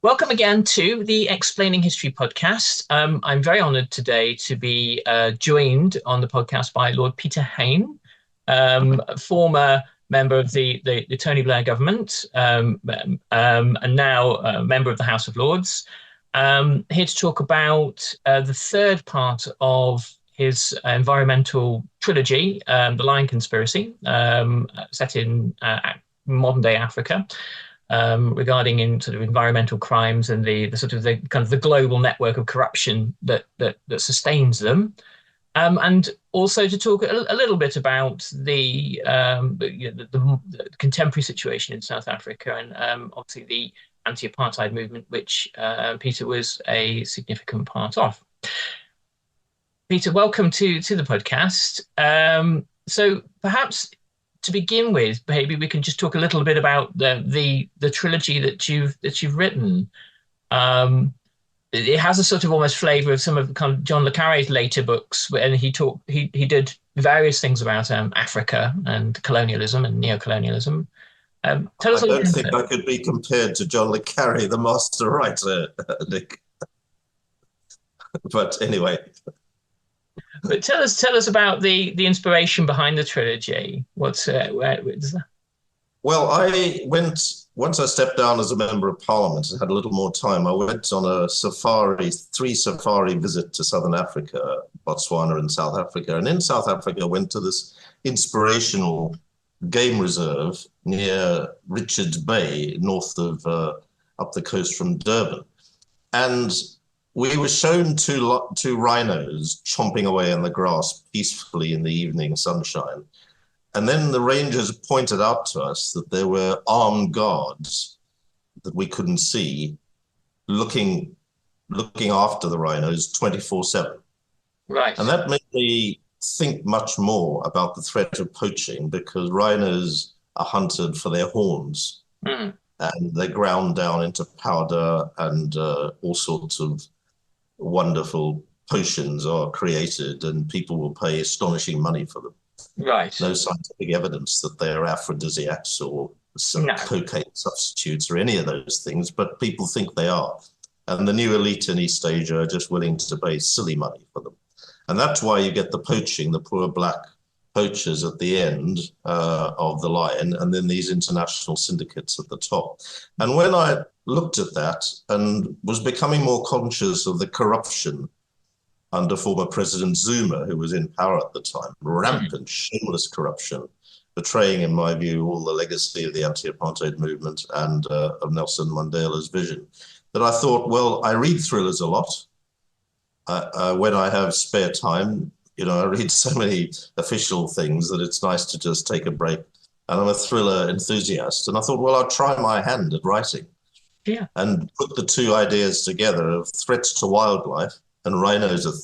Welcome again to the Explaining History podcast. I'm very honoured today to be joined on the podcast by Lord Peter Hain, a former member of the Tony Blair government, and now a member of the House of Lords, here to talk about the third part of his environmental trilogy, The Lion Conspiracy, set in modern-day Africa. Regarding in sort of environmental crimes and the sort of the kind of the global network of corruption that sustains them, and also to talk a little bit about the contemporary situation in South Africa and obviously the anti-apartheid movement, which Peter was a significant part of. Peter, welcome to the podcast. So perhaps, to begin with, maybe we can just talk a little bit about the trilogy that you've written. It has a sort of almost flavour of some of kind of John le Carré's later books, and he did various things about Africa and colonialism and neocolonialism. Tell us I a don't little think bit. I could be compared to John le Carré, the master writer, Nick. But anyway, But tell us about the inspiration behind the trilogy. Where is that? well, I went once I stepped down as a member of Parliament and had a little more time. I went on a three safari visit to Southern Africa, Botswana, and South Africa. And in South Africa, I went to this inspirational game reserve near Richards Bay, north of up the coast from Durban. And we were shown two rhinos chomping away in the grass peacefully in the evening sunshine. And then the rangers pointed out to us that there were armed guards that we couldn't see looking after the rhinos 24/7. Right. And that made me think much more about the threat of poaching, because rhinos are hunted for their horns, and they're ground down into powder, and all sorts of wonderful potions are created, and people will pay astonishing money for them. Right. No scientific evidence that they're aphrodisiacs or No. cocaine substitutes or any of those things, but people think they are. And the new elite in East Asia are just willing to pay silly money for them. And that's why you get the poaching, the poor black poachers at the end of the lion, and then these international syndicates at the top. And when I looked at that and was becoming more conscious of the corruption under former President Zuma, who was in power at the time, rampant, shameless corruption, betraying, in my view, all the legacy of the anti-apartheid movement and of Nelson Mandela's vision, that I thought, well, I read thrillers a lot. When I have spare time, I read so many official things that it's nice to just take a break. And I'm a thriller enthusiast. And I thought, well, I'll try my hand at writing. Yeah. And put the two ideas together of threats to wildlife, and rhinos are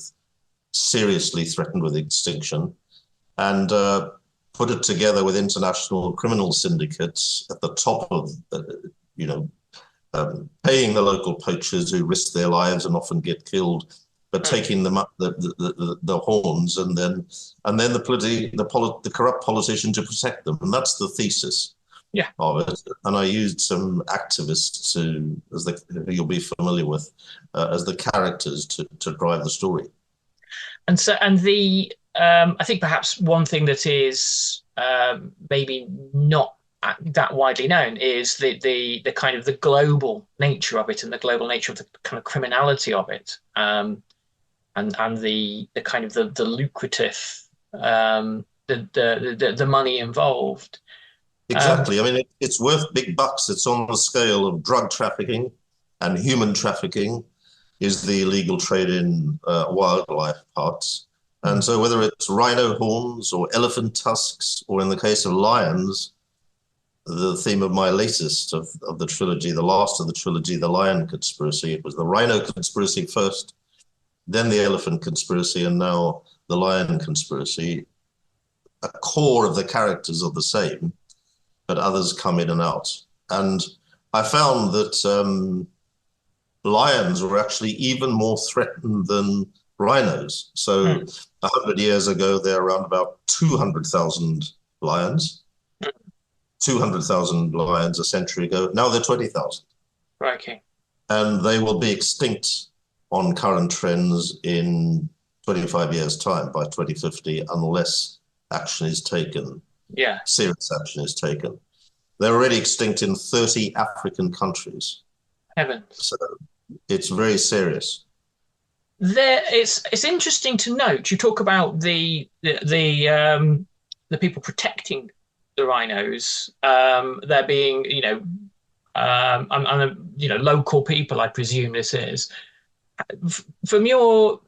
seriously threatened with extinction, and put it together with international criminal syndicates at the top of, paying the local poachers who risk their lives and often get killed, but taking them up the horns, and then the corrupt politician to protect them. And that's the thesis. Yeah. Of it. And I used some activists who you'll be familiar with, as the characters to drive the story. And so, I think perhaps one thing that is maybe not that widely known is the kind of the global nature of it, and the global nature of the kind of criminality of it, and the kind of the lucrative the money involved. Exactly. I mean, it's worth big bucks. It's on the scale of drug trafficking, and human trafficking is the illegal trade in wildlife parts. And so whether it's rhino horns or elephant tusks, or in the case of lions, the theme of my latest of the trilogy, the last of the trilogy, the lion conspiracy, it was the rhino conspiracy first, then the elephant conspiracy, and now the lion conspiracy. A core of the characters are the same, but others come in and out. And I found that lions were actually even more threatened than rhinos. So 100 years ago, there were around about 200,000 lions. 200,000 lions a century ago. Now they're 20,000. Okay. and they will be extinct on current trends in 25 years' time, by 2050, unless action is taken, Yeah. serious action is taken. They're already extinct in 30 African countries. Heavens. So it's very serious. It's interesting to note. You talk about the people protecting the rhinos. There being, local people. I presume this is. From your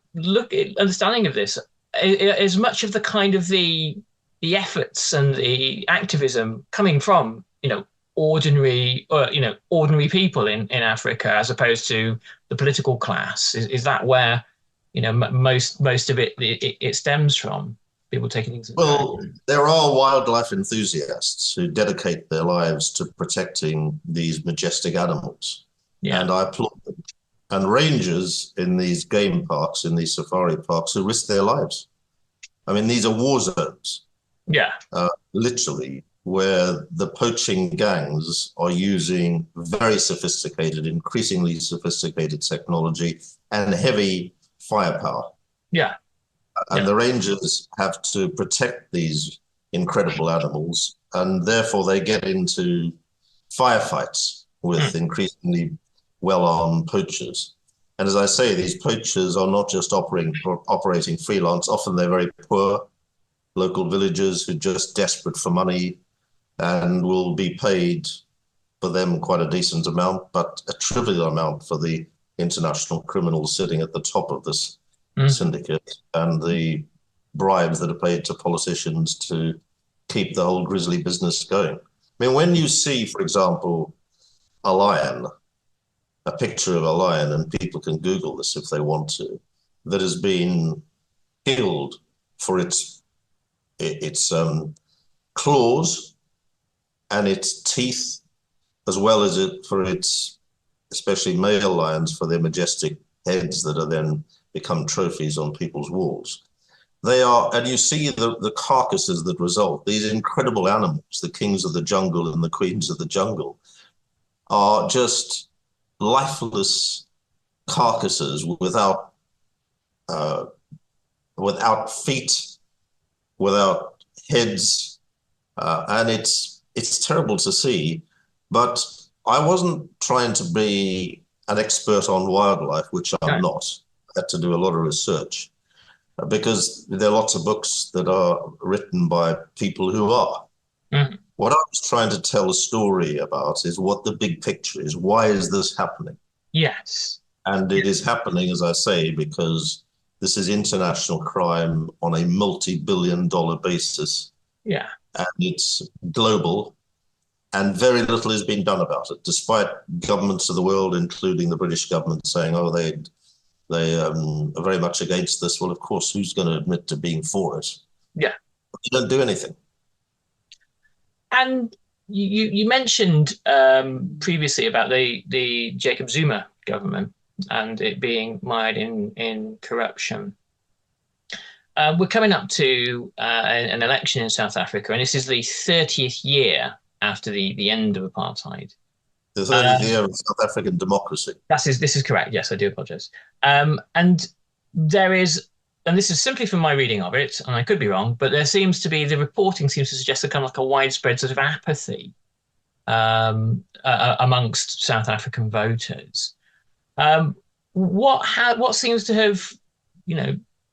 understanding of this, is much of the kind of the efforts and the activism coming from ordinary people in Africa, as opposed to the political class? Is that where most of it stems from? People taking things. Well, there are wildlife enthusiasts who dedicate their lives to protecting these majestic animals, and I applaud them. And rangers in these game parks, in these safari parks, who risk their lives. I mean, these are war zones. Literally, where the poaching gangs are using very sophisticated, increasingly sophisticated technology and heavy firepower. And the rangers have to protect these incredible animals, and therefore they get into firefights with increasingly well-armed poachers. And as I say, these poachers are not just operating freelance. Often they're very poor local villagers who are just desperate for money and will be paid, for them, quite a decent amount, but a trivial amount for the international criminals sitting at the top of this syndicate, and the bribes that are paid to politicians to keep the whole grisly business going. I mean, when you see, for example, a lion, a picture of a lion, and people can Google this if they want to, that has been killed for its claws and its teeth, as well as for its, especially male lions, for their majestic heads that are then become trophies on people's walls. They are, and you see the carcasses that result. These incredible animals, the kings of the jungle and the queens of the jungle, are just lifeless carcasses without feet, without heads, and it's terrible to see. But I wasn't trying to be an expert on wildlife, which I'm not. I had to do a lot of research, because there are lots of books that are written by people who are. What I was trying to tell a story about is what the big picture is. Why is this happening? Yes. And it is happening, as I say, because this is international crime on a multi-billion-dollar basis. And it's global, and very little is being done about it, despite governments of the world, including the British government, saying, oh, they are very much against this. Well, of course, who's going to admit to being for it? But they don't do anything. And you mentioned previously about the Jacob Zuma government and it being mired in corruption. We're coming up to an election in South Africa, and this is the 30th year after the end of apartheid. The 30th year of South African democracy. This is correct. Yes, I do apologize. And there is, and this is simply from my reading of it, and I could be wrong, but there seems to be, the reporting seems to suggest a kind of like a widespread sort of apathy amongst South African voters. What seems to have,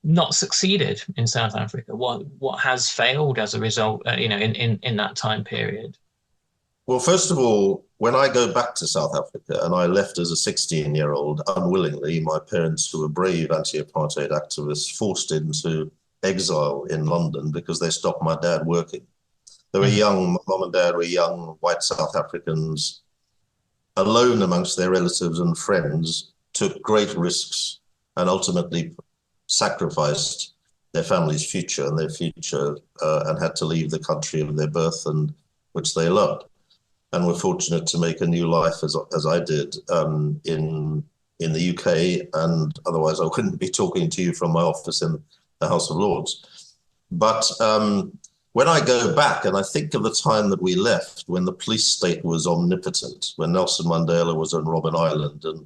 not succeeded in South Africa? What has failed as a result, in that time period? Well, first of all, when I go back to South Africa, and I left as a 16-year-old unwillingly, my parents, who were brave anti-apartheid activists, forced into exile in London because they stopped my dad working. They were young, mom and dad were young white South Africans, alone amongst their relatives and friends, took great risks and ultimately sacrificed their family's future and and had to leave the country of their birth, and which they loved. And were fortunate to make a new life, as I did, in the UK, and otherwise I wouldn't be talking to you from my office in the House of Lords. But when I go back and I think of the time that we left, when the police state was omnipotent, when Nelson Mandela was on Robben Island, and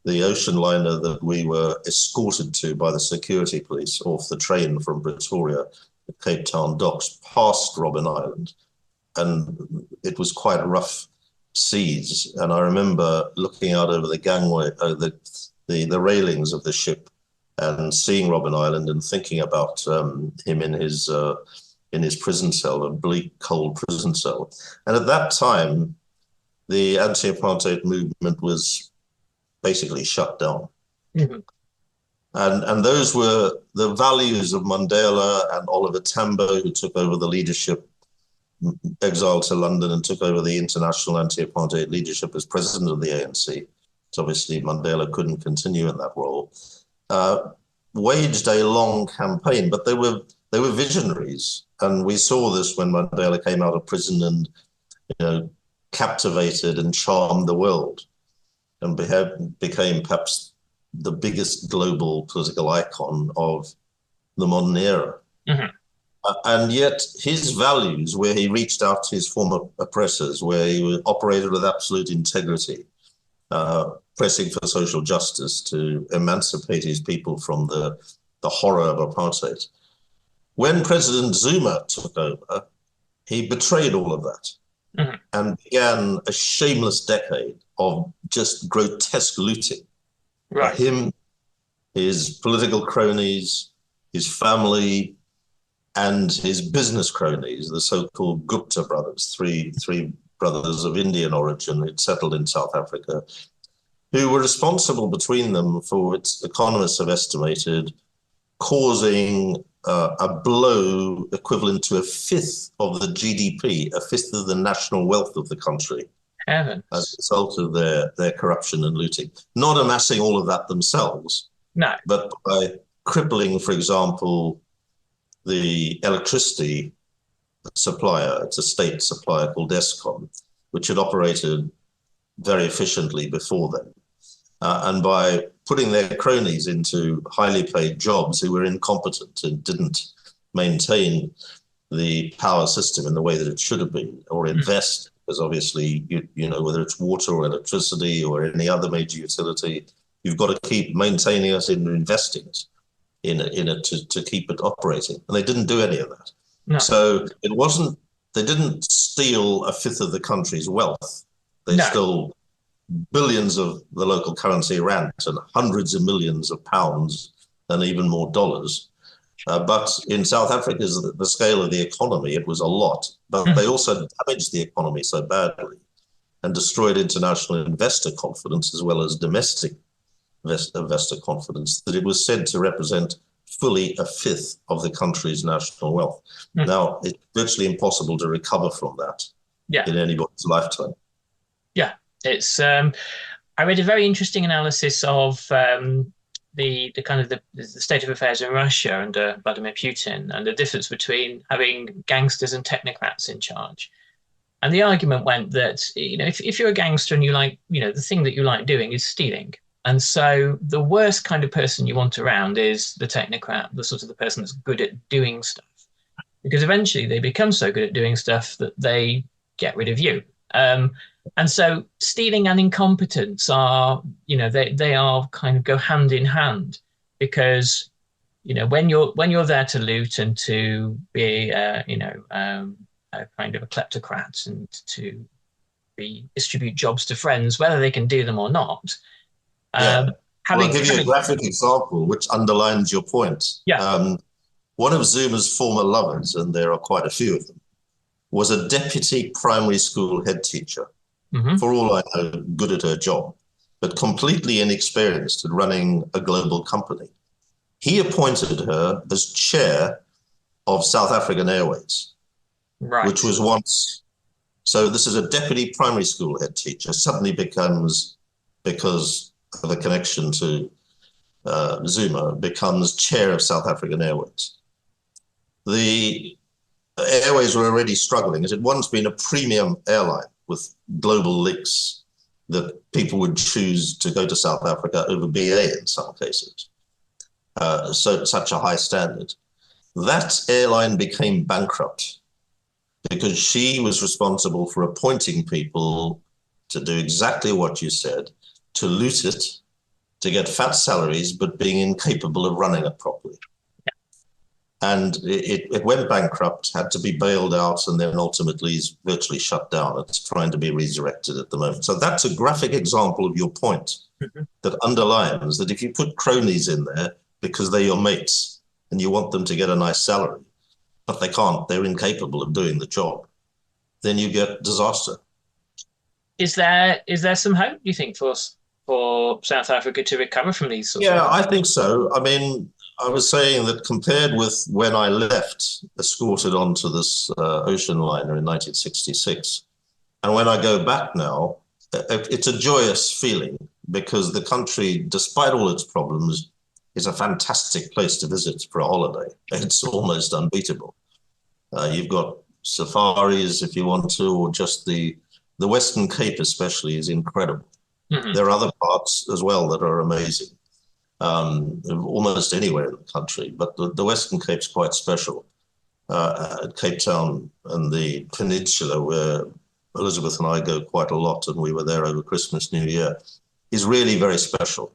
the ocean liner that we were escorted to by the security police off the train from Pretoria at Cape Town docks past Robben Island, and it was quite rough seas. And I remember looking out over the gangway, the railings of the ship, and seeing Robben Island and thinking about him in his prison cell, a bleak, cold prison cell. And at that time, the anti-apartheid movement was basically shut down. Mm-hmm. And those were the values of Mandela and Oliver Tambo, who took over the leadership, exiled to London and took over the international anti-apartheid leadership as president of the ANC. So obviously Mandela couldn't continue in that role. Waged a long campaign, but they were visionaries. And we saw this when Mandela came out of prison and, captivated and charmed the world and became perhaps the biggest global political icon of the modern era. Mm-hmm. And yet his values, where he reached out to his former oppressors, where he operated with absolute integrity, pressing for social justice to emancipate his people from the horror of apartheid. When President Zuma took over, he betrayed all of that, mm-hmm. and began a shameless decade of just grotesque looting. Right. Him, his political cronies, his family, and his business cronies, the so-called Gupta brothers, three brothers of Indian origin who'd settled in South Africa, who were responsible between them for, its economists have estimated, causing a blow equivalent to a fifth of the GDP, a fifth of the national wealth of the country. Heavens. As a result of their corruption and looting. Not amassing all of that themselves, no, but by crippling, for example, the electricity supplier. It's a state supplier called Eskom, which had operated very efficiently before then. And by putting their cronies into highly paid jobs who were incompetent and didn't maintain the power system in the way that it should have been, or invest, because obviously, whether it's water or electricity or any other major utility, you've got to keep maintaining it and investing in it to keep it operating. And they didn't do any of that. No. So they didn't steal a fifth of the country's wealth. They stole billions of the local currency rand and hundreds of millions of pounds and even more dollars. But in South Africa, the scale of the economy, it was a lot. But they also damaged the economy so badly and destroyed international investor confidence as well as domestic investor confidence that it was said to represent fully a fifth of the country's national wealth. Now, it's virtually impossible to recover from that in anybody's lifetime. Yeah. It's I read a very interesting analysis of the kind of the state of affairs in Russia under Vladimir Putin and the difference between having gangsters and technocrats in charge. And the argument went that, if you're a gangster and you like, the thing that you like doing is stealing. And so the worst kind of person you want around is the technocrat, the sort of the person that's good at doing stuff. Because eventually they become so good at doing stuff that they get rid of you. And so stealing and incompetence are, they are kind of go hand in hand, because, when you're there to loot and to be, a kind of a kleptocrat and to distribute jobs to friends, whether they can do them or not. I'll give you a graphic example which underlines your point. Yeah. One of Zuma's former lovers, and there are quite a few of them, was a deputy primary school head teacher. Mm-hmm. For all I know, good at her job, but completely inexperienced at running a global company. He appointed her as chair of South African Airways, right, which was once. So this is a deputy primary school head teacher, suddenly becomes, because of a connection to Zuma, becomes chair of South African Airways. The Airways were already struggling. It had once been a premium airline with global links that people would choose to go to South Africa over BA in some cases. So such a high standard. That airline became bankrupt because she was responsible for appointing people to do exactly what you said, to loot it, to get fat salaries, but being incapable of running it properly. And it went bankrupt, had to be bailed out, and then ultimately is virtually shut down. It's trying to be resurrected at the moment. So that's a graphic example of your point that underlines that if you put cronies in there because they're your mates and you want them to get a nice salary, but they can't, they're incapable of doing the job, then you get disaster. Is there some hope, do you think, for South Africa to recover from these sorts of? Yeah, I think so. I mean, I was saying that compared with when I left, escorted onto this ocean liner in 1966, and when I go back now, it's a joyous feeling because the country, despite all its problems, is a fantastic place to visit for a holiday. It's almost unbeatable. You've got safaris if you want to, or just the Western Cape especially is incredible. Mm-hmm. There are other parts as well that are amazing. Almost anywhere in the country, but the Western Cape's quite special. Cape Town and the peninsula, where Elizabeth and I go quite a lot, and we were there over Christmas, New Year, is really very special.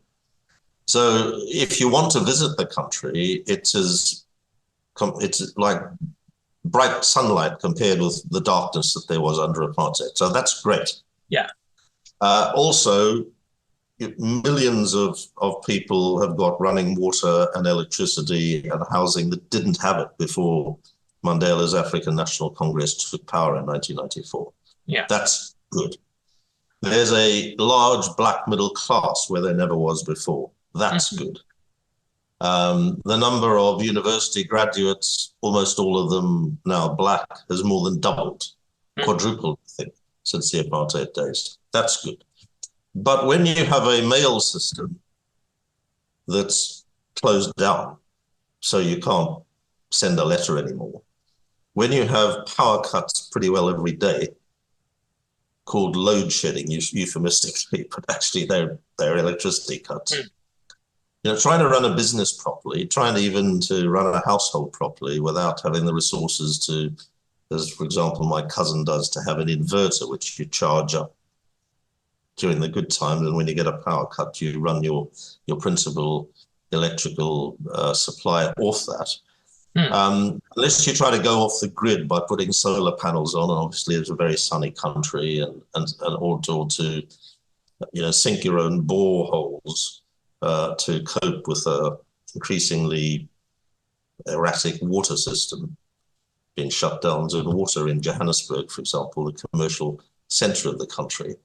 So if you want to visit the country, it's like bright sunlight compared with the darkness that there was under apartheid. So that's great. Yeah. Also, millions of people have got running water and electricity and housing that didn't have it before Mandela's African National Congress took power in 1994. Yeah. That's good. There's a large black middle class where there never was before. That's good. The number of university graduates, almost all of them now black, has more than doubled, quadrupled, I think, since the apartheid days. That's good. But when you have a mail system that's closed down, so you can't send a letter anymore, when you have power cuts pretty well every day, called load shedding euphemistically, but actually they're electricity cuts. You know, trying to run a business properly, trying even to run a household properly without having the resources to, as for example, my cousin does, to have an inverter, which you charge up during the good times, and when you get a power cut, you run your principal electrical supply off that. Unless you try to go off the grid by putting solar panels on, and obviously it's a very sunny country, and or to sink your own boreholes to cope with a increasingly erratic water system, being shut down to water in Johannesburg, for example, the commercial centre of the country.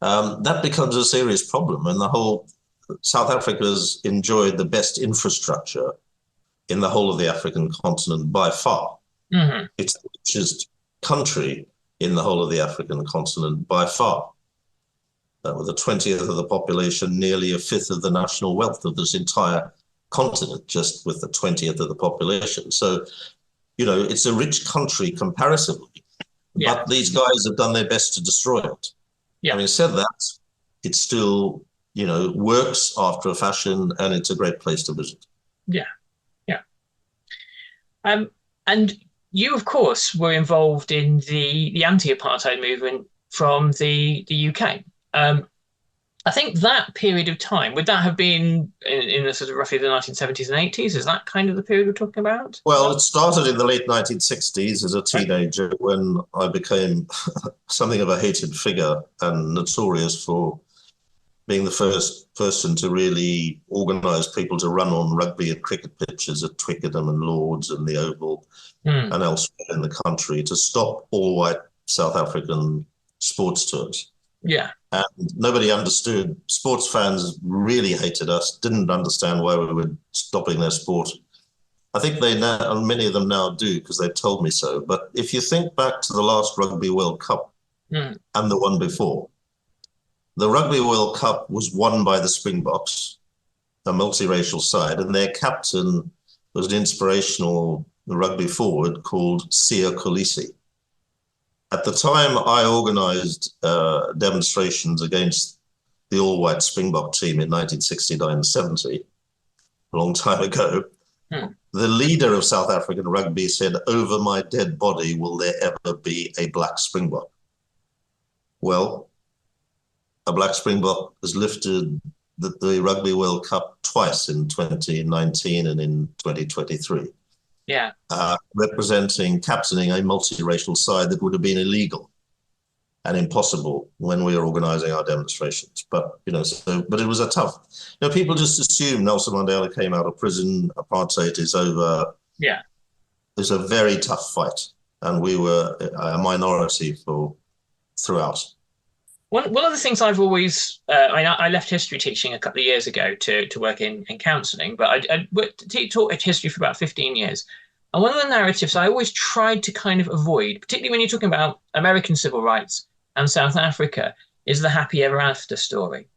That becomes a serious problem, and the whole South Africa's enjoyed the best infrastructure in the whole of the African continent by far. Mm-hmm. It's the richest country in the whole of the African continent by far. With a 20th of the population, nearly a fifth of the national wealth of this entire continent, just with the 20th of the population. So, it's a rich country comparatively, but these guys have done their best to destroy it. Yeah. Having said that, it still, works after a fashion, and it's a great place to visit. Yeah, yeah. And you, of course, were involved in the anti-apartheid movement from the UK. I think that period of time, would that have been in the sort of roughly the 1970s and 80s? Is that kind of the period we're talking about? Well, it started in the late 1960s as a teenager when I became something of a hated figure and notorious for being the first person to really organise people to run on rugby and cricket pitches at Twickenham and Lords and the Oval and elsewhere in the country to stop all white South African sports tours. Yeah. And nobody understood. Sports fans really hated us, didn't understand why we were stopping their sport. I think they now, and many of them now do, because they've told me so. But if you think back to the last Rugby World Cup and the one before, the Rugby World Cup was won by the Springboks, a multiracial side, and their captain was an inspirational rugby forward called Siya Kolisi. At the time, I organised demonstrations against the all-white Springbok team in 1969-70, a long time ago. Hmm. The leader of South African rugby said, "Over my dead body will there ever be a black Springbok?" Well, a black Springbok has lifted the Rugby World Cup twice, in 2019 and in 2023. Yeah. Captaining a multiracial side that would have been illegal and impossible when we were organizing our demonstrations. But, but it was a tough, people just assume Nelson Mandela came out of prison, apartheid is over. Yeah. It was a very tough fight, and we were a minority throughout. One of the things I've always, I left history teaching a couple of years ago to work in counselling, but I taught history for about 15 years. And one of the narratives I always tried to kind of avoid, particularly when you're talking about American civil rights and South Africa, is the happy ever after story.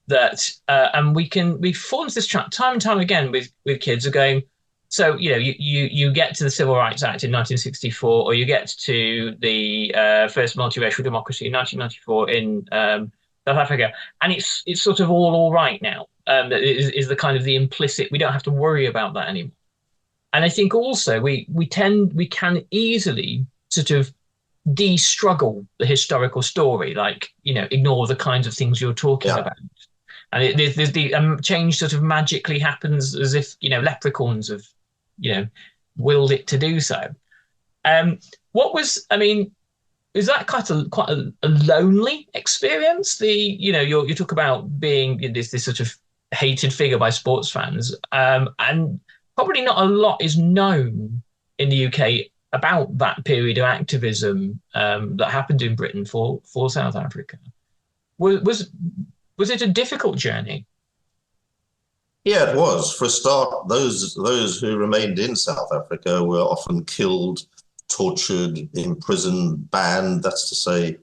That and we've fallen into this trap time and time again with kids are going, so you get to the Civil Rights Act in 1964, or you get to the first multiracial democracy in 1994 in South Africa, and it's sort of all right now. That is the kind of the implicit. We don't have to worry about that anymore. And I think also we can easily sort of de-struggle the historical story, like ignore the kinds of things you're talking about. And there's the change sort of magically happens as if leprechauns have willed it to do so. Is that quite a lonely experience? You talk about being this sort of hated figure by sports fans, and probably not a lot is known in the UK about that period of activism that happened in Britain for South Africa. Was it a difficult journey? Yeah, it was. For a start, those who remained in South Africa were often killed, tortured, imprisoned, banned. That's to say,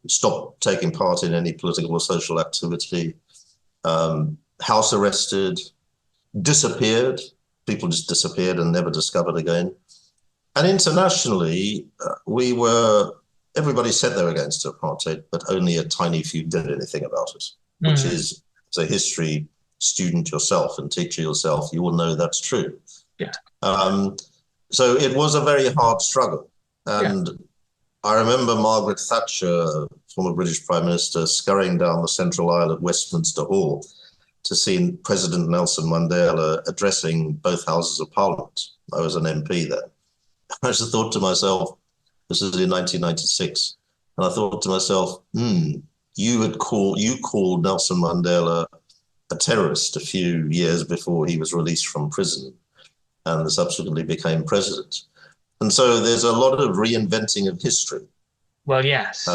stopped taking part in any political or social activity, house arrested, disappeared. People just disappeared and never discovered again. And internationally, everybody said they were against apartheid, but only a tiny few did anything about it, which is, as a history student yourself and teacher yourself, you will know that's true. Yeah. So it was a very hard struggle. And I remember Margaret Thatcher, former British Prime Minister, scurrying down the central aisle at Westminster Hall to see President Nelson Mandela addressing both houses of Parliament. I was an MP then. I just thought to myself, this is in 1996, and I thought to myself, you called Nelson Mandela a terrorist a few years before he was released from prison and subsequently became president. And so there's a lot of reinventing of history. Well, yes.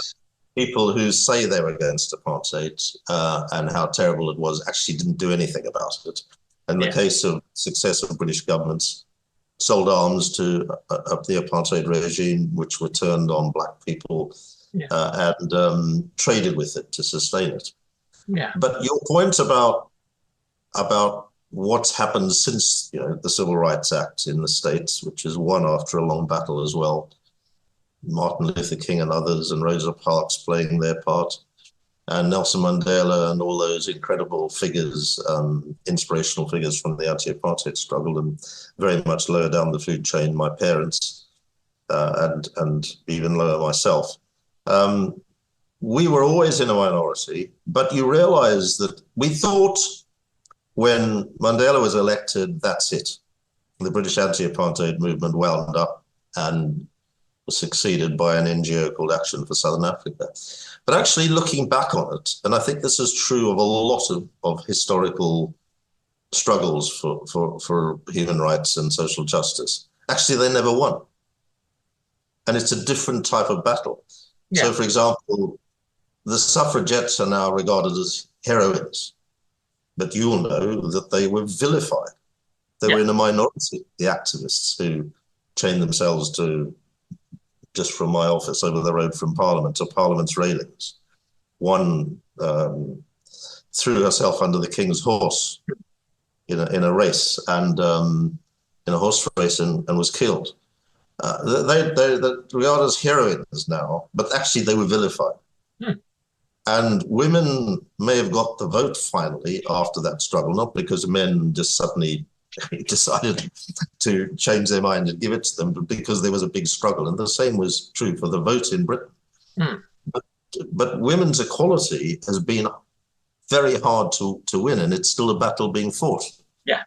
People who say they're against apartheid and how terrible it was actually didn't do anything about it. In the case of successive British governments, sold arms to the apartheid regime, which were turned on black people, and traded with it to sustain it. Yeah. But your point about what's happened since the Civil Rights Act in the States, which is won after a long battle as well, Martin Luther King and others, and Rosa Parks playing their part, and Nelson Mandela and all those incredible figures, inspirational figures from the anti-apartheid struggle, and very much lower down the food chain, my parents, and even lower myself. We were always in a minority, but you realize that we thought when Mandela was elected, that's it. The British anti-apartheid movement wound up and was succeeded by an NGO called Action for Southern Africa. But actually looking back on it, and I think this is true of a lot of historical struggles for human rights and social justice, actually they never won. And it's a different type of battle. Yeah. So, for example, the suffragettes are now regarded as heroines, but you will know that they were vilified. They were in a minority, the activists who chained themselves to, just from my office over the road from Parliament, to Parliament's railings. One threw herself under the King's horse in a race, and in a horse race, and was killed. They're regarded as heroines now, but actually they were vilified. And women may have got the vote finally after that struggle, not because men just suddenly decided to change their mind and give it to them because there was a big struggle. And the same was true for the vote in Britain. Mm. But women's equality has been very hard to win, and it's still a battle being fought. Yeah.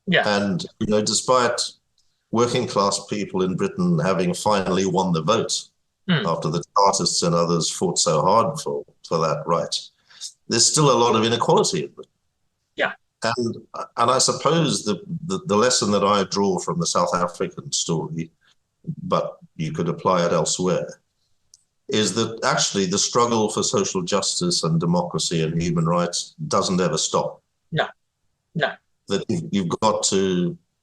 Yeah. And, despite working class people in Britain having finally won the vote after the Chartists and others fought so hard for that right, there's still a lot of inequality in Britain. Yeah. And I suppose the lesson that I draw from the South African story, but you could apply it elsewhere, is that actually the struggle for social justice and democracy and human rights doesn't ever stop. No. That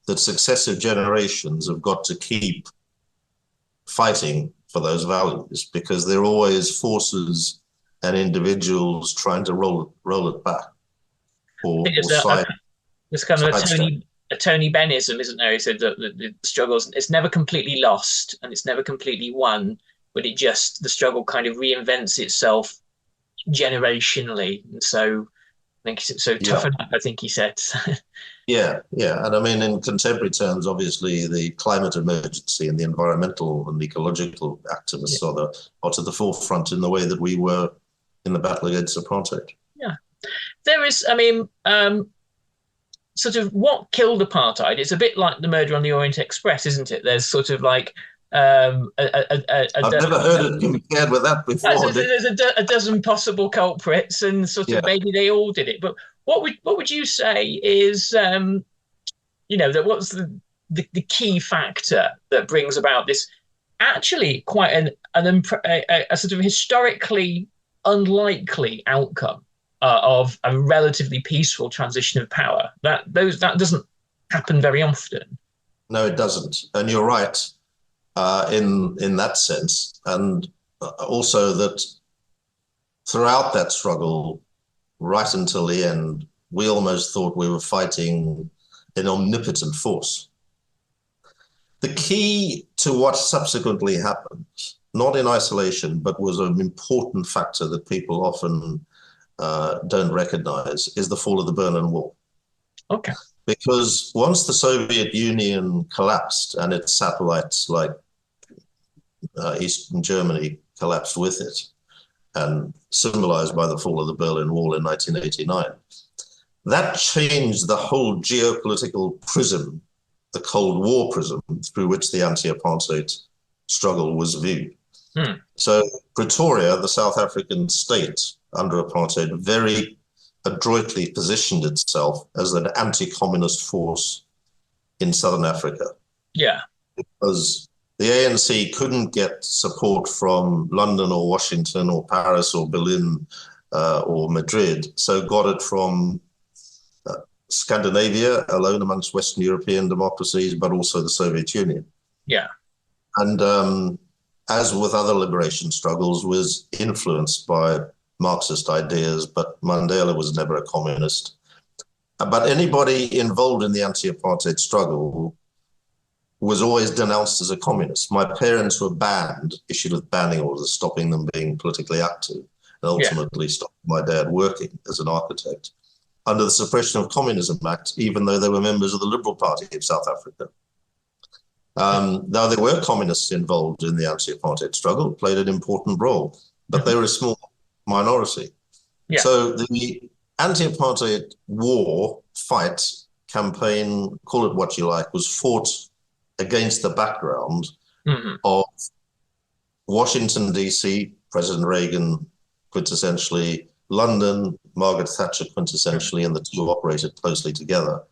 that successive generations have got to keep fighting for those values because there are always forces and individuals trying to roll it back. There's kind of a Tony Bennism, isn't there? He said that the struggles, it's never completely lost and it's never completely won, but the struggle kind of reinvents itself generationally. And so I think so toughen up, I think he said. Yeah. And I mean, in contemporary terms, obviously, the climate emergency and the environmental and ecological activists are to the forefront in the way that we were in the battle against apartheid. Yeah. There is, I mean, sort of what killed apartheid. It's a bit like the murder on the Orient Express, isn't it? There's sort of like I've never heard it compared with that before. There's a dozen possible culprits, and sort of maybe they all did it. But what would you say is that what's the key factor that brings about this actually quite a sort of historically unlikely outcome of a relatively peaceful transition of power? That doesn't happen very often. No, it doesn't, and you're right. In that sense, and also that throughout that struggle, right until the end, we almost thought we were fighting an omnipotent force. The key to what subsequently happened, not in isolation, but was an important factor that people often don't recognize, is the fall of the Berlin Wall. Okay. Because once the Soviet Union collapsed and its satellites like Eastern Germany collapsed with it, and symbolized by the fall of the Berlin Wall in 1989, that changed the whole geopolitical prism, the Cold War prism, through which the anti-apartheid struggle was viewed. So Pretoria, the South African state under apartheid, very adroitly positioned itself as an anti-communist force in Southern Africa. Yeah. Because the ANC couldn't get support from London or Washington or Paris or Berlin or Madrid, so got it from Scandinavia, alone amongst Western European democracies, but also the Soviet Union. Yeah. And as with other liberation struggles, was influenced by Marxist ideas, but Mandela was never a communist. But anybody involved in the anti-apartheid struggle was always denounced as a communist. My parents were issued with banning orders, stopping them being politically active, and ultimately stopped my dad working as an architect under the Suppression of Communism Act, even though they were members of the Liberal Party of South Africa. Now, there were communists involved in the anti-apartheid struggle, played an important role, but they were a small minority. Yeah. So the anti-apartheid war fight campaign, call it what you like, was fought against the background of Washington, D.C., President Reagan, quintessentially, London, Margaret Thatcher, quintessentially, and the two operated closely together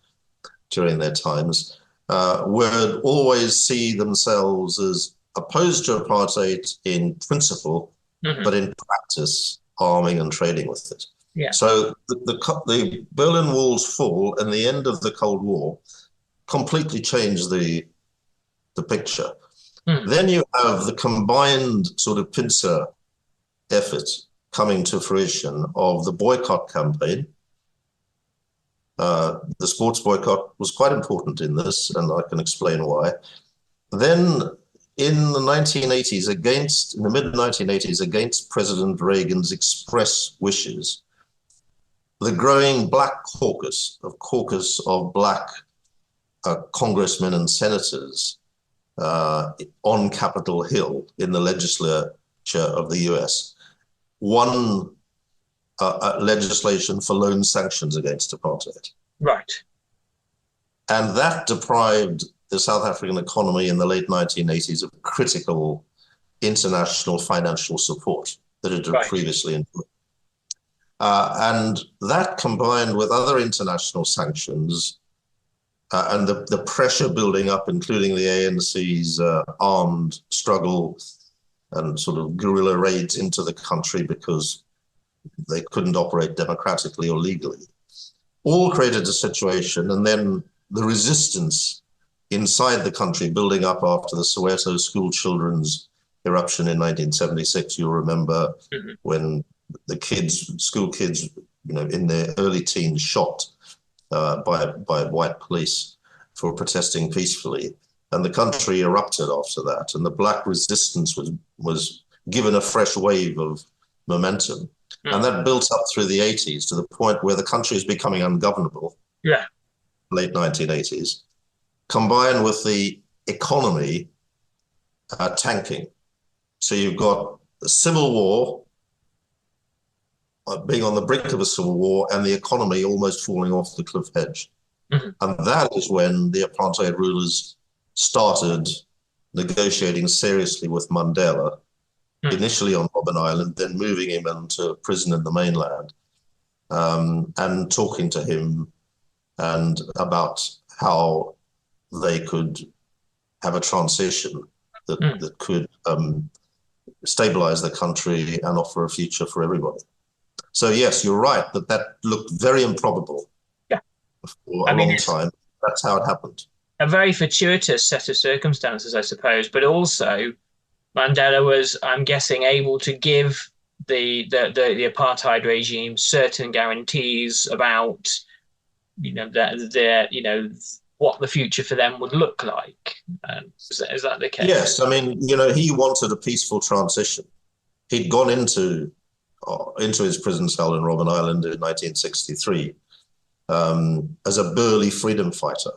during their times, would always see themselves as opposed to apartheid in principle, but in practice, arming and trading with it. Yeah. So the Berlin Wall's fall and the end of the Cold War completely changed the picture. Then you have the combined sort of pincer effort coming to fruition of the boycott campaign. The sports boycott was quite important in this, and I can explain why. Then in the 1980s, in the mid-1980s, against President Reagan's express wishes, the growing black caucus of black congressmen and senators on Capitol Hill in the legislature of the US won legislation for loan sanctions against apartheid. Right. And that deprived the South African economy in the late 1980s of critical international financial support that it had previously enjoyed. And that, combined with other international sanctions and the pressure building up, including the ANC's armed struggle and sort of guerrilla raids into the country because they couldn't operate democratically or legally, all created a situation. And then the resistance inside the country building up after the Soweto school children's eruption in 1976. You'll remember when the school kids, in their early teens, shot by white police for protesting peacefully, and the country erupted after that, and the black resistance was given a fresh wave of momentum, and that built up through the 80s to the point where the country is becoming ungovernable. Yeah, late 1980s, combined with the economy tanking. So you've got the civil war, being on the brink of a civil war, and the economy almost falling off the cliff edge. And that is when the apartheid rulers started negotiating seriously with Mandela, initially on Robben Island, then moving him into prison in the mainland, and talking to him and about how they could have a transition that could stabilize the country and offer a future for everybody. So yes, you're right that looked very improbable for a long time. That's how it happened. A very fortuitous set of circumstances, I suppose, but also Mandela was, I'm guessing, able to give the apartheid regime certain guarantees about what the future for them would look like. Is that the case? Yes, I mean, he wanted a peaceful transition. He'd gone into his prison cell in Robben Island in 1963 as a burly freedom fighter,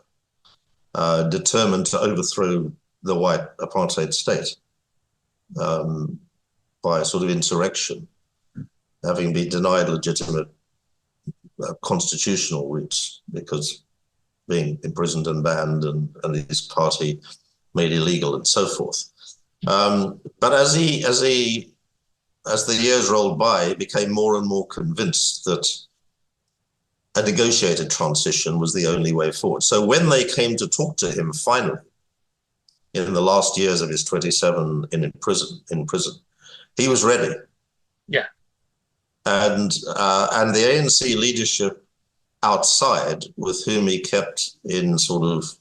determined to overthrow the white apartheid state by a sort of insurrection, having been denied legitimate constitutional routes because being imprisoned and banned and his party made illegal and so forth. But as the years rolled by, he became more and more convinced that a negotiated transition was the only way forward. So when they came to talk to him finally, in the last years of his 27 in prison, he was ready. Yeah. And the ANC leadership outside, with whom he kept in sort of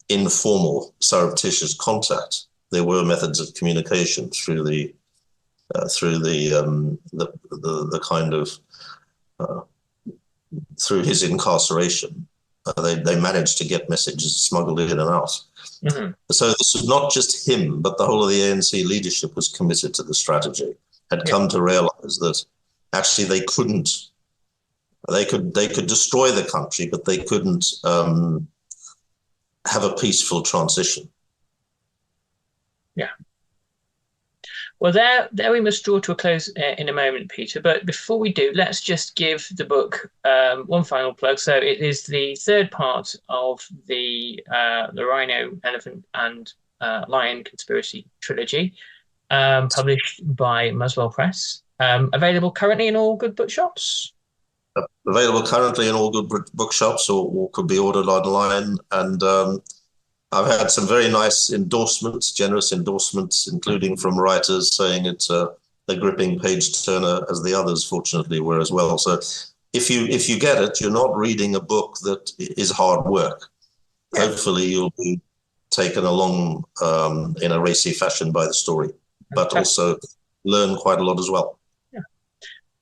informal, surreptitious contact, there were methods of communication through the kind of through his incarceration. They managed to get messages smuggled in and out. So this was not just him, but the whole of the ANC leadership was committed to the strategy, had come to realize that actually they could destroy the country, but they couldn't have a peaceful transition. Yeah. Well, there we must draw to a close in a moment, Peter. But before we do, let's just give the book one final plug. So it is the third part of the Rhino, Elephant, and Lion Conspiracy trilogy, published by Muswell Press. Available currently in all good bookshops. Available currently in all good bookshops, or could be ordered online. And I've had some very nice endorsements, generous endorsements, including from writers saying it's a gripping page turner, as the others fortunately were as well. So if you get it, you're not reading a book that is hard work. Hopefully you'll be taken along in a racy fashion by the story, but also learn quite a lot as well. Yeah.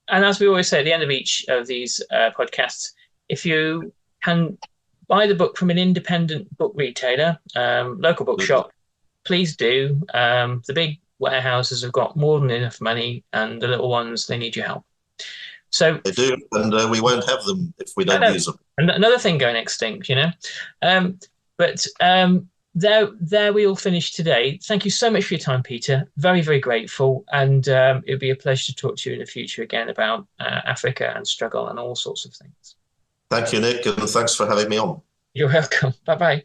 And as we always say at the end of each of these podcasts, if you can buy the book from an independent book retailer, local bookshop, please do. The big warehouses have got more than enough money, and the little ones, they need your help. So They do, and we won't have them if we I don't know use them. another thing going extinct, you know. But there we all finish today. Thank you so much for your time, Peter. Very, very grateful, and it would be a pleasure to talk to you in the future again about Africa and struggle and all sorts of things. Thank you, Nick, and thanks for having me on. You're welcome. Bye bye.